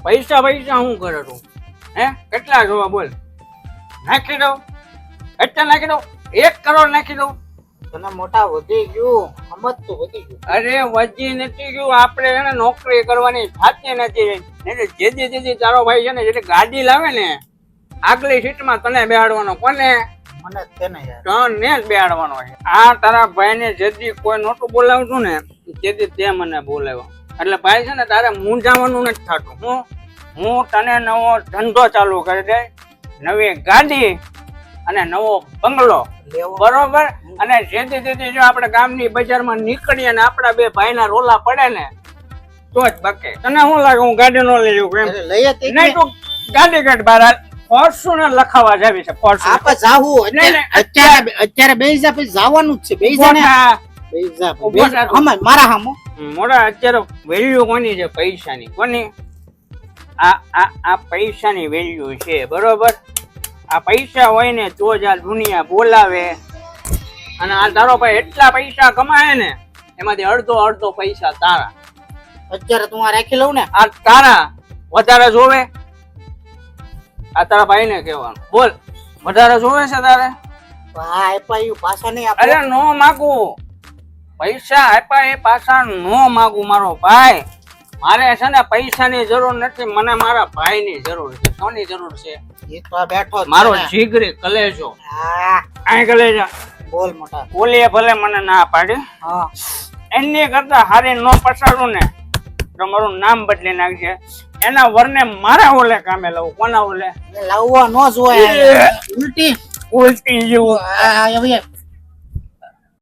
પૈસા પૈસા હું કરે તું? હે કેટલા જોવા બોલ? નાખી દઉં, કેટલા નાખી દઉં? 1 કરોડ નાખી દઉં. તને મોટા વધી ગયું, સમજતું વધી ગયું. અરે વજી નથી ગયું, આપણે છે ને નોકરી કરવાની થાતી નથી. એટલે જેદી તારો ભાઈ છે ને જેથી ગાડી લાવે ને આગલી સીટમાં તને બેહાડવાનો. કોને? મને તેને યાર તને જ બેહાડવાનો છે. આ તારા ભાઈને જેદી કોઈ નહોતું બોલાવતું ને તેથી તે મને બોલાવ્યો. એટલે ભાઈ છે ને તારે મૂંઝાવાનું નથી થતું. હું તને નવો ધંધો ચાલુ કરી દે, નવી ગાડી અને નવો બંગલો, બરોબર? અને જેથી જો આપણે ગામની બજારમાં નીકળીએ ને આપણા બે ભાઈના રોલા પડે ને તો જ બકે. તને શું લાગે હું ગાડી નો લઈ જઉં? એમ લઈએ તે નહીં, તું ગાડી કાઢ બહાર. ફોર્ચ્યુનર લખાવા જાવી છે. આપણે જાવું અત્યારે બેસા પછી જવાનું જ છે. બેસા મારા હામો મોડા અત્યારે વેલ્યુ કોની છે? પૈસાની. કોની? આ પૈસાની વેલ્યુ છે, બરોબર? આ પૈસા હોય ને તો જ આ દુનિયા બોલાવે. અને આ તારો ભાઈ એટલા પૈસા કમાય ને એમાંથી અડધો પૈસા તારા. અત્યારે તું આ રાખી લઉં ને, આ તારા વધારે જોવે? આ તારા ભાઈ ને કહેવાનું. બોલ, વધારે જોવે છે તારે? પાછા નહીં આપે. અરે નો માગુ, પૈસા આપ્યા એ પાછા નો માગું મારો ભાઈ. મારે છે ને પૈસાની જરૂર નથી, મને મારા ભાઈની જરૂર છે. કોની જરૂર છે? એ તો બેઠો મારો જીગરી કલેજો. આ કલેજા બોલ મોટા. બોલીએ ભલે મને ના પાડી, એની કરતા હારી નો પસાડું ને તો મારું નામ બદલી નાખજે. એના વરને મારા ઓલે કામે લાવું. કોના ઓલે? લાવવા નો જોય, ઉલટી જેવું.